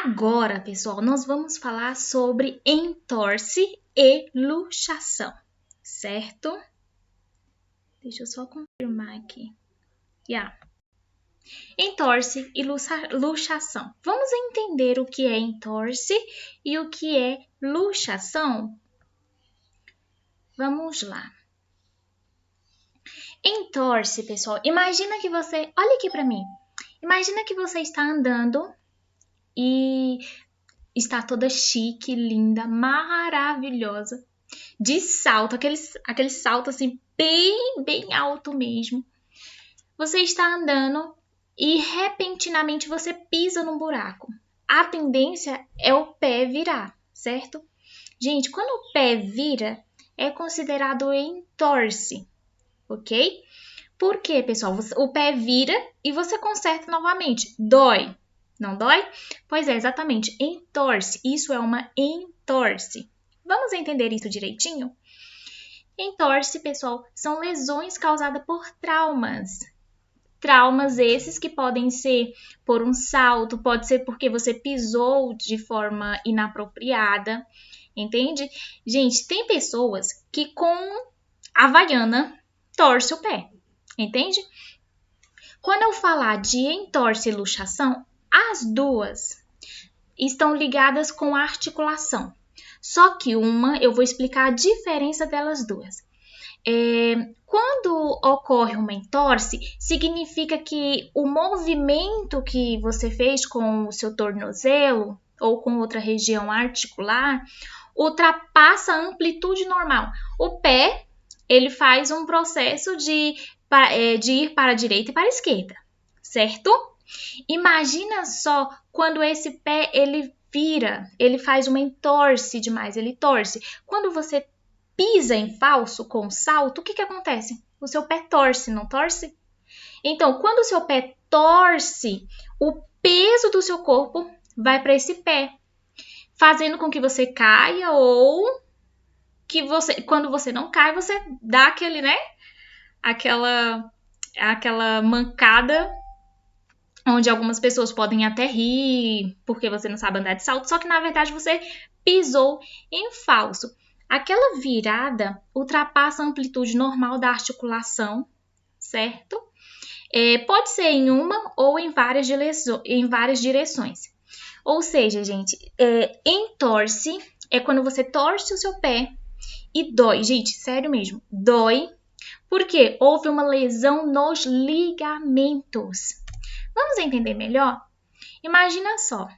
Agora, pessoal, nós vamos falar sobre entorse e luxação, certo? Deixa eu só confirmar aqui. Entorse e luxação. Vamos entender o que é entorse e o que é luxação? Vamos lá. Entorse, pessoal. Imagina que você... Olha aqui para mim. Imagina que você está andando e está toda chique, linda, maravilhosa, de salto, aquele salto assim bem alto mesmo. Você está andando e repentinamente você pisa num buraco. A tendência é o pé virar, certo? Gente, quando o pé vira, é considerado entorse, ok? Por quê, pessoal? O pé vira e você conserta novamente. Dói. Não dói? Pois é, exatamente. Entorse. Isso é uma entorse. Vamos entender isso direitinho? Entorse, pessoal, são lesões causadas por traumas. Traumas esses que podem ser por um salto, pode ser porque você pisou de forma inapropriada, entende? Gente, tem pessoas que com Havaiana torce o pé, entende? Quando eu falar de entorse e luxação, as duas estão ligadas com a articulação. Só que uma, eu vou explicar a diferença delas duas. Quando ocorre uma entorse, significa que o movimento que você fez com o seu tornozelo ou com outra região articular ultrapassa a amplitude normal. O pé, ele faz um processo de ir para a direita e para a esquerda, certo? Imagina só quando esse pé ele vira, ele faz uma entorse demais, ele torce. Quando você pisa em falso com salto, o que acontece? O seu pé torce, não torce? Então, quando o seu pé torce, o peso do seu corpo vai para esse pé, fazendo com que você caia ou que você, quando você não cai, você dá aquele, né? Aquela mancada, onde algumas pessoas podem até rir porque você não sabe andar de salto, só que na verdade você pisou em falso. Aquela virada ultrapassa a amplitude normal da articulação, certo? Pode ser em uma ou em várias direções. Ou seja, gente, entorse é quando você torce o seu pé e dói. Gente, sério mesmo, dói porque houve uma lesão nos ligamentos. Vamos entender melhor? Imagina só.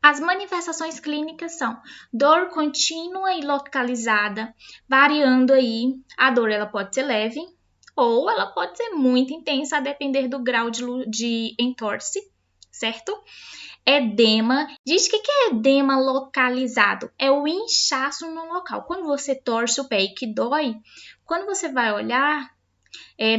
As manifestações clínicas são dor contínua e localizada, variando aí. A dor ela pode ser leve ou ela pode ser muito intensa, a depender do grau de entorse, certo? Edema. Diz que é edema localizado? É o inchaço no local. Quando você torce o pé e que dói, quando você vai olhar,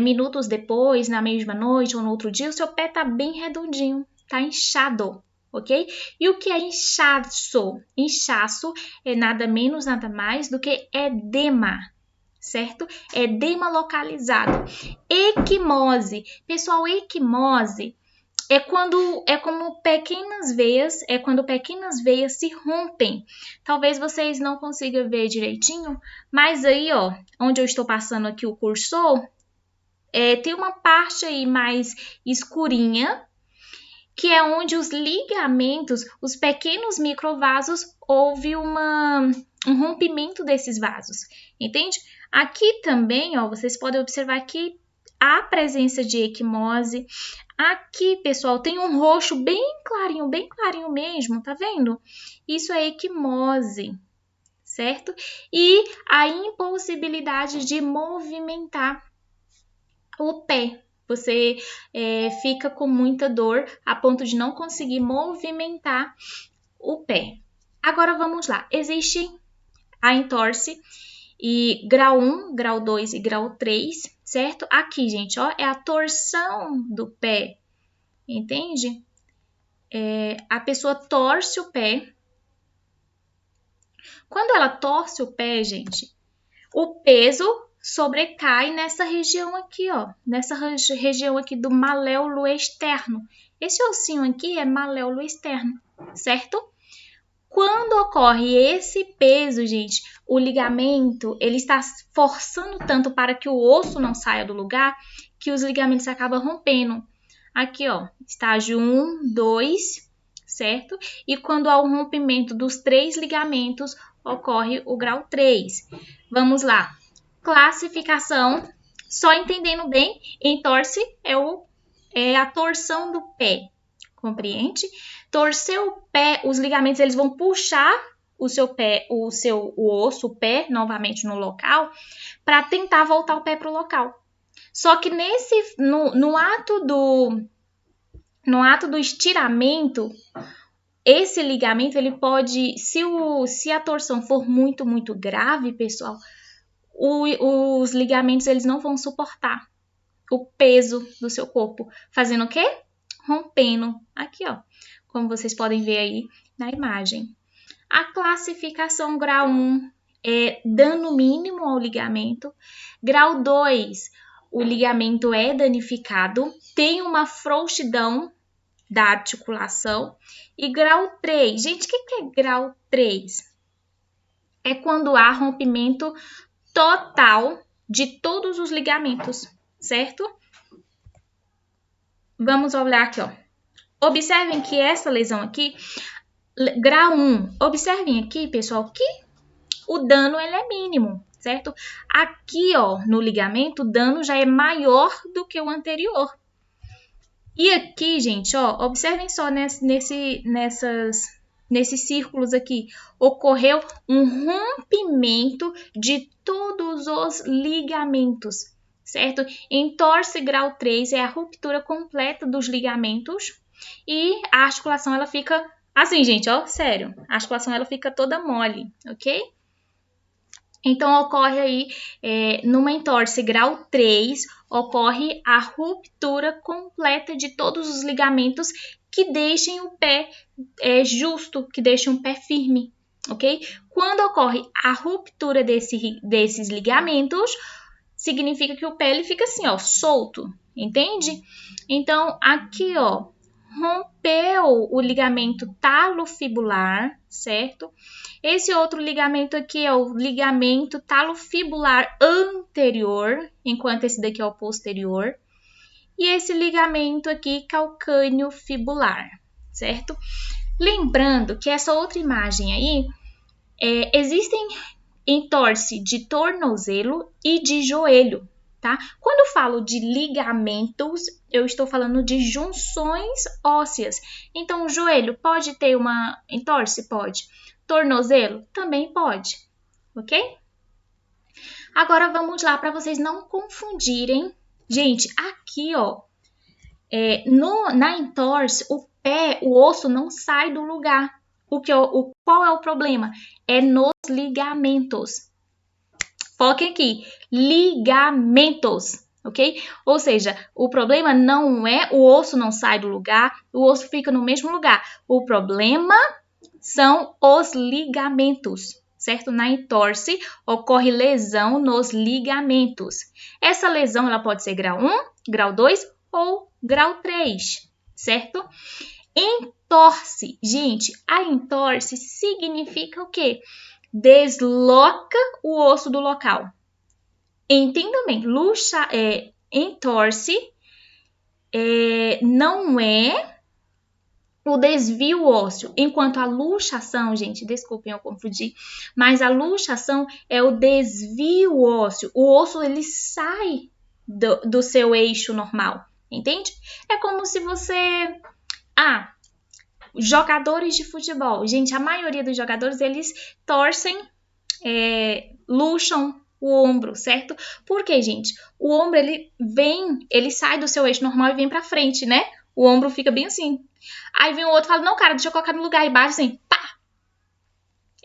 minutos depois, na mesma noite ou no outro dia, o seu pé tá bem redondinho, tá inchado, ok? E o que é inchaço? Inchaço é nada menos, nada mais do que edema, certo? Edema localizado. Equimose. Pessoal, equimose é quando pequenas veias se rompem. Talvez vocês não consigam ver direitinho, mas aí, ó, onde eu estou passando aqui o cursor, tem uma parte aí mais escurinha, que é onde os ligamentos, os pequenos microvasos, houve um rompimento desses vasos, entende? Aqui também, ó, vocês podem observar que há presença de equimose. Aqui, pessoal, tem um roxo bem clarinho mesmo, tá vendo? Isso é equimose, certo? E a impossibilidade de movimentar o pé. Você fica com muita dor a ponto de não conseguir movimentar o pé. Agora vamos lá. Existe a entorse e grau 1, grau 2 e grau 3, certo? Aqui, gente, ó, é a torção do pé, entende? A pessoa torce o pé. Quando ela torce o pé, gente, o peso sobrecai nessa região aqui, ó, nessa região aqui do maléolo externo. Esse ossinho aqui é maléolo externo, certo? Quando ocorre esse peso, gente, o ligamento, ele está forçando tanto para que o osso não saia do lugar, que os ligamentos acabam rompendo. Aqui, ó, estágio 1, 2, certo? E quando há o rompimento dos 3 ligamentos, ocorre o grau 3. Vamos lá. Classificação, só entendendo bem, entorse é a torção do pé, compreende? Torcer o pé, os ligamentos eles vão puxar o seu pé, o osso, o pé, novamente no local, para tentar voltar o pé para o local. Só que no ato do estiramento, esse ligamento ele pode, se a torção for muito, muito grave, pessoal, os ligamentos eles não vão suportar o peso do seu corpo, fazendo o quê? Rompendo. Aqui, ó, como vocês podem ver aí na imagem. A classificação grau 1 é dano mínimo ao ligamento. Grau 2, o ligamento é danificado, tem uma frouxidão da articulação. E grau 3, gente, o que é grau 3? É quando há rompimento total de todos os ligamentos, certo? Vamos olhar aqui, ó. Observem que essa lesão aqui, grau 1, observem aqui, pessoal, que o dano ele é mínimo, certo? Aqui, ó, no ligamento, o dano já é maior do que o anterior. E aqui, gente, ó, observem só nesses círculos aqui, ocorreu um rompimento de todos os ligamentos, certo? Entorse grau 3 é a ruptura completa dos ligamentos e a articulação ela fica assim, gente, ó, sério, a articulação ela fica toda mole, ok? Então, ocorre aí, numa entorse grau 3, ocorre a ruptura completa de todos os ligamentos que deixem o pé justo, que deixem o pé firme, ok? Quando ocorre a ruptura desses ligamentos, significa que o pé ele fica assim, ó, solto, entende? Então, aqui, ó, rompeu o ligamento talofibular, certo? Esse outro ligamento aqui é o ligamento talofibular anterior, enquanto esse daqui é o posterior. E esse ligamento aqui, calcâneo fibular, certo? Lembrando que essa outra imagem aí, existem entorse de tornozelo e de joelho, tá? Quando eu falo de ligamentos, eu estou falando de junções ósseas. Então, o joelho pode ter uma entorse? Pode. Tornozelo? Também pode, ok? Agora, vamos lá para vocês não confundirem. Gente, aqui, ó, na entorse, o osso não sai do lugar. Qual é o problema? É nos ligamentos. Foquem aqui, ligamentos, ok? Ou seja, o problema não é o osso não sai do lugar, o osso fica no mesmo lugar. O problema são os ligamentos, certo? Na entorse, ocorre lesão nos ligamentos. Essa lesão ela pode ser grau 1, grau 2 ou grau 3, certo? Entorse, gente, a entorse significa o quê? Desloca o osso do local. Entendam bem, entorse não é o desvio ósseo, enquanto a luxação, gente, desculpem eu confundi, mas a luxação é o desvio ósseo. O osso ele sai do seu eixo normal, entende? É como se você... jogadores de futebol. Gente, a maioria dos jogadores, eles torcem, luxam o ombro, certo? Porque, gente, o ombro, ele sai do seu eixo normal e vem pra frente, né? O ombro fica bem assim. Aí vem o outro e fala, não, cara, deixa eu colocar no lugar e bate assim, pá!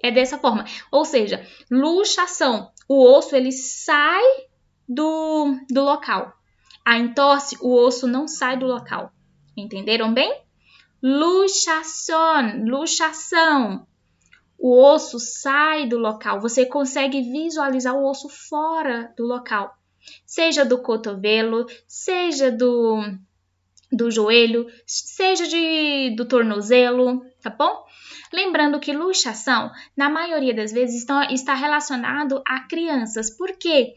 É dessa forma. Ou seja, luxação. O osso, ele sai do local. A entorse, o osso não sai do local. Entenderam bem? Luxação. O osso sai do local. Você consegue visualizar o osso fora do local. Seja do cotovelo, seja do joelho, seja do tornozelo, tá bom? Lembrando que luxação, na maioria das vezes, está relacionado a crianças, porque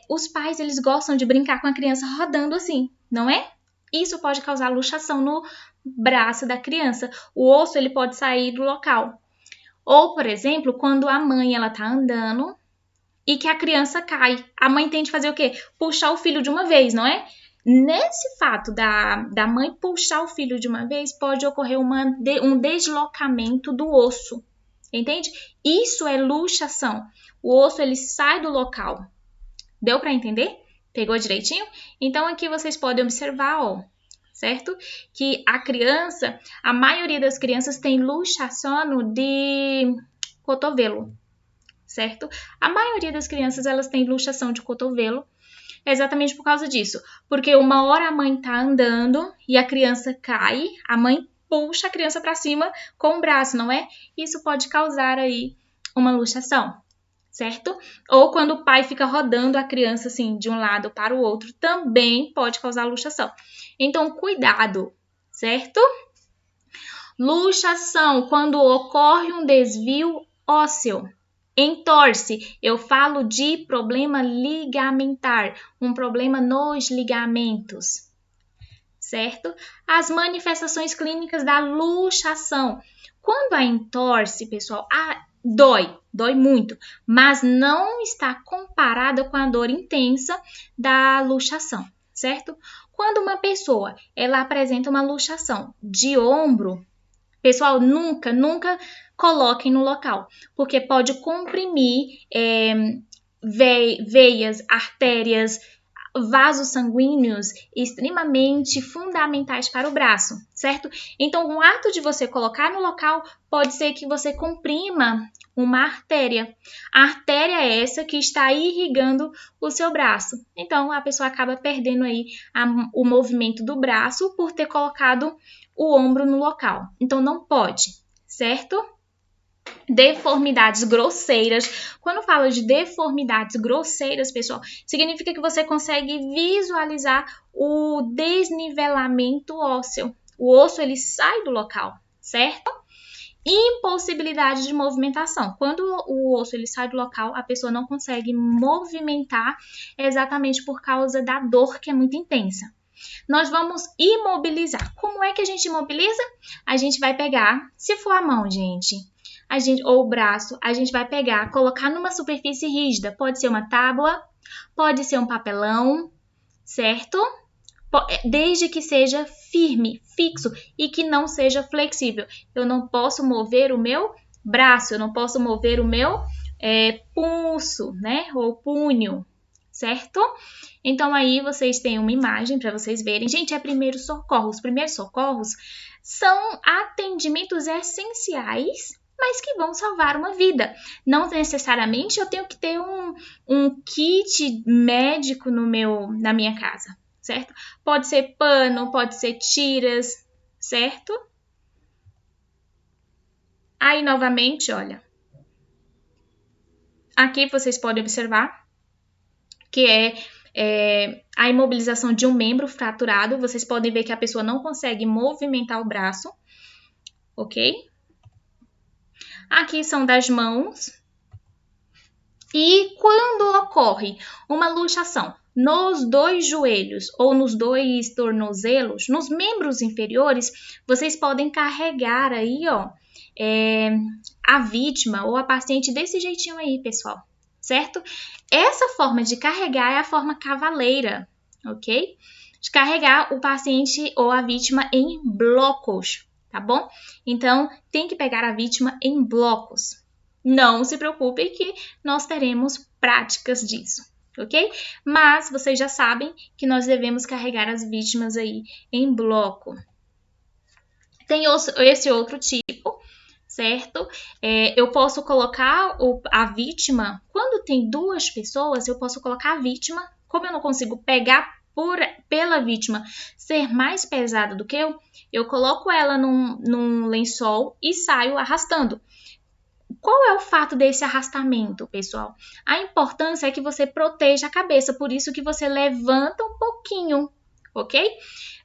os pais eles gostam de brincar com a criança rodando assim, não é? Isso pode causar luxação no braço da criança. O osso ele pode sair do local. Ou, por exemplo, quando a mãe ela tá andando e que a criança cai, a mãe tende a fazer o quê? Puxar o filho de uma vez, não é? Nesse fato da mãe puxar o filho de uma vez, pode ocorrer um deslocamento do osso, entende? Isso é luxação. O osso, ele sai do local. Deu para entender? Pegou direitinho? Então, aqui vocês podem observar, ó, certo? Que a maioria das crianças tem luxação de cotovelo, certo? A maioria das crianças, elas têm luxação de cotovelo, exatamente por causa disso. Porque uma hora a mãe tá andando e a criança cai, a mãe puxa a criança para cima com o braço, não é? Isso pode causar aí uma luxação, certo? Ou quando o pai fica rodando a criança assim de um lado para o outro, também pode causar luxação. Então, cuidado, certo? Luxação, quando ocorre um desvio ósseo. Entorse, eu falo de problema ligamentar, um problema nos ligamentos, certo? As manifestações clínicas da luxação. Quando a entorse, pessoal, dói muito, mas não está comparada com a dor intensa da luxação, certo? Quando uma pessoa ela apresenta uma luxação de ombro, pessoal, nunca coloquem no local, porque pode comprimir veias, artérias, vasos sanguíneos extremamente fundamentais para o braço, certo? Então, o ato de você colocar no local pode ser que você comprima uma artéria. A artéria é essa que está irrigando o seu braço. Então, a pessoa acaba perdendo aí o movimento do braço por ter colocado o ombro no local. Então, não pode, certo? Deformidades grosseiras. Quando fala de deformidades grosseiras, pessoal, significa que você consegue visualizar o desnivelamento ósseo. O osso, ele sai do local, certo? Impossibilidade de movimentação. Quando o osso ele sai do local, a pessoa não consegue movimentar exatamente por causa da dor que é muito intensa. Nós vamos imobilizar. Como é que a gente imobiliza? A gente vai pegar, se for a mão, gente, ou o braço, a gente vai pegar, colocar numa superfície rígida. Pode ser uma tábua, pode ser um papelão, certo? Desde que seja firme, fixo e que não seja flexível. Eu não posso mover o meu braço, eu não posso mover o meu pulso, né? Ou punho, certo? Então, aí vocês têm uma imagem para vocês verem. Gente, é primeiros socorros. Os primeiros socorros são atendimentos essenciais, mas que vão salvar uma vida. Não necessariamente eu tenho que ter um kit médico na minha casa, certo? Pode ser pano, pode ser tiras, certo? Aí, novamente, olha. Aqui vocês podem observar que é a imobilização de um membro fraturado. Vocês podem ver que a pessoa não consegue movimentar o braço, ok? Aqui são das mãos. E quando ocorre uma luxação nos dois joelhos ou nos dois tornozelos, nos membros inferiores, vocês podem carregar aí, ó, a vítima ou a paciente desse jeitinho aí, pessoal, certo? Essa forma de carregar é a forma cavaleira, ok? De carregar o paciente ou a vítima em blocos, tá bom? Então, tem que pegar a vítima em blocos. Não se preocupe que nós teremos práticas disso, ok? Mas vocês já sabem que nós devemos carregar as vítimas aí em bloco. Tem esse outro tipo, certo? Eu posso colocar a vítima, quando tem duas pessoas, eu posso colocar a vítima, como eu não consigo pegar pela vítima ser mais pesada do que eu coloco ela num lençol e saio arrastando. Qual é o fato desse arrastamento, pessoal? A importância é que você proteja a cabeça, por isso que você levanta um pouquinho ok?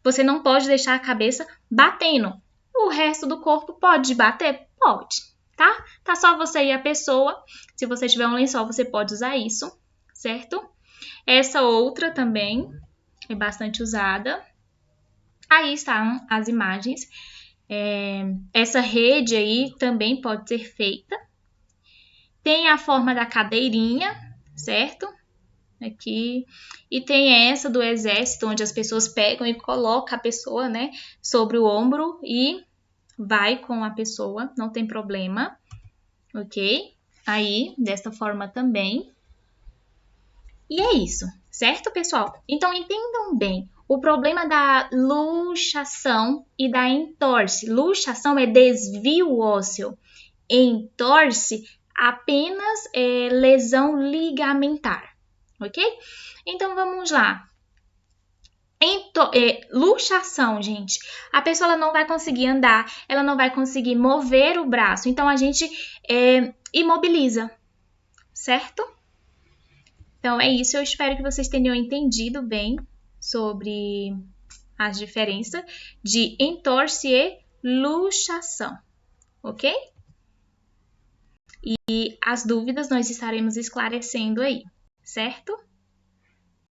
Você não pode deixar a cabeça batendo. O resto do corpo pode bater? Pode, tá? Tá só você e a pessoa. Se você tiver um lençol, você pode usar isso, certo? Essa outra também é bastante usada. Aí estão as imagens. Essa rede aí também pode ser feita. Tem a forma da cadeirinha, certo? Aqui. E tem essa do exército, onde as pessoas pegam e colocam a pessoa, né, sobre o ombro e vai com a pessoa, não tem problema, ok? Aí, desta forma também. E é isso, certo, pessoal? Então, entendam bem. O problema da luxação e da entorse. Luxação é desvio ósseo. Entorse apenas lesão ligamentar, ok? Então, vamos lá. Luxação, gente. A pessoa ela não vai conseguir andar, ela não vai conseguir mover o braço. Então, a gente imobiliza, certo? Então, é isso. Eu espero que vocês tenham entendido bem sobre as diferenças de entorse e luxação, ok? E as dúvidas nós estaremos esclarecendo aí, certo?